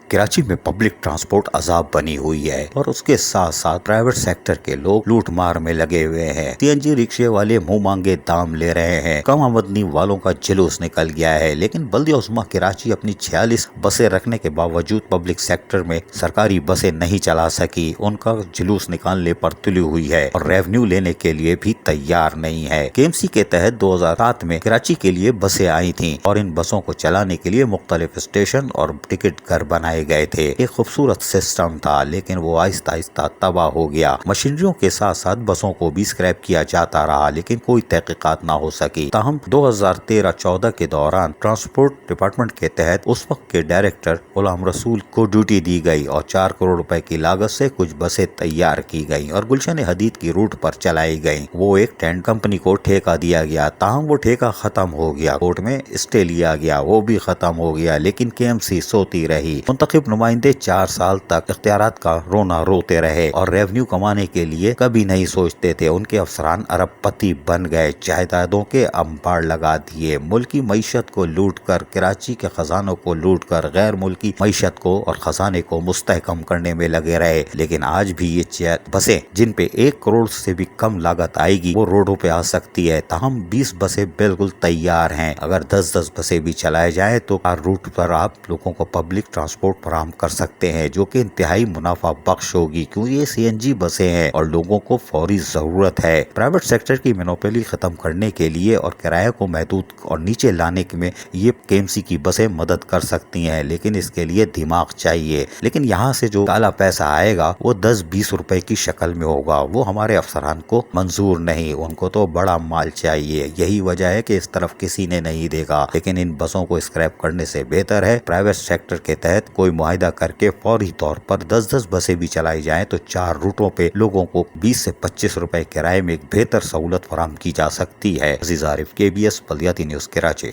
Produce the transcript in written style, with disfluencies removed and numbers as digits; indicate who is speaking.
Speaker 1: کراچی میں public transport عذاب بنی ہوئی ہے اور اس کے ساتھ ساتھ پرائیویٹ سیکٹر کے لوگ لوٹ مار میں لگے ہوئے ہیں۔ سی این جی رکشے والے منہ مانگے دام لے رہے ہیں۔ کم آمدنی والوں کا جلوس نکل گیا ہے، لیکن بلدیہ عظمیٰ کراچی اپنی 46 بسیں رکھنے کے باوجود پبلک سیکٹر میں سرکاری بسیں نہیں چلا سکی۔ ان کا جلوس نکالنے پر تلی ہوئی ہے اور ریونیو لینے کے لیے بھی تیار نہیں ہے۔ کے ایم سی کے تحت 2007 میں کراچی کے لیے بسیں آئی تھیں اور ان بسوں کو چلانے کے لیے مختلف اسٹیشن اور ٹکٹ گھر بنائے گئے تھے۔ ایک خوبصورت سسٹم تھا، لیکن وہ آہستہ آہستہ تباہ ہو گیا۔ مشینریوں کے ساتھ ساتھ بسوں کو بھی اسکریپ کیا جاتا رہا، لیکن کوئی تحقیقات نہ ہو سکی۔ تاہم 2013-14 کے دوران ٹرانسپورٹ ڈپارٹمنٹ کے تحت اس وقت کے ڈائریکٹر غلام رسول کو ڈیوٹی دی گئی اور 4 کروڑ روپے کی لاگت سے کچھ بسیں تیار کی گئیں اور گلشن حدید کی روٹ پر چلائی گئیں۔ وہ ایک ٹینٹ کمپنی کو ٹھیکہ دیا گیا، تاہم وہ ٹھیکہ ختم ہو گیا، کورٹ میں اسٹے لیا گیا، وہ بھی ختم ہو گیا، لیکن کے ایم سی سوتی رہی۔ منتخب نمائندے 4 سال تک اختیارات کا رونا روتے رہے اور ریونیو کمانے کے لیے کبھی نہیں سوچتے تھے۔ ان کے افسران ارب پتی بن گئے، جائیدادوں کے انبار لگا دیے، ملکی معیشت کو لوٹ کر، کراچی کے خزانوں کو لوٹ کر غیر ملکی معیشت کو اور خزانے کو مستحکم کرنے میں لگے رہے۔ لیکن آج بھی یہ بسیں جن پہ 1 کروڑ سے بھی کم لاگت آئے گی وہ روڈوں پہ آ سکتی ہے۔ تاہم 20 بسیں بالکل تیار ہیں۔ اگر 10 بسیں بھی چلائے جائیں تو ہر روٹ پر آپ لوگوں کو پبلک ٹرانسپورٹ فراہم کر سکتے ہیں، جو کہ انتہائی منافع بخش ہوگی، کیونکہ یہ سی این جی بسیں ہیں اور لوگوں کو فوری ضرورت ہے۔ پرائیویٹ سیکٹر کی مونوپولی ختم کرنے کے لیے اور کرایہ کو محدود اور نیچے لانے میں یہ کے ایم سی کی بسیں مدد کر سکتی ہیں، لیکن اس کے لیے دماغ چاہیے۔ لیکن یہاں سے جو کالا پیسہ آئے گا وہ 10-20 روپے کی شکل میں ہوگا، وہ ہمارے افسران کو منظور نہیں، ان کو تو بڑا مال چاہیے۔ یہی وجہ ہے کہ اس طرف کسی نے نہیں دیکھا۔ لیکن ان بسوں کو اسکریپ کرنے سے بہتر ہے پرائیویٹ سیکٹر کے تحت کوئی معاہدہ کر کے فوری طور پر 10 بسیں بھی چلائی جائیں تو 4 روٹوں پہ لوگوں کو 20 سے 25 روپے کرائے میں ایک بہتر سہولت فراہم کی جا سکتی ہے۔ عزیز عارف، KBS بلدیاتی نیوز، کراچی۔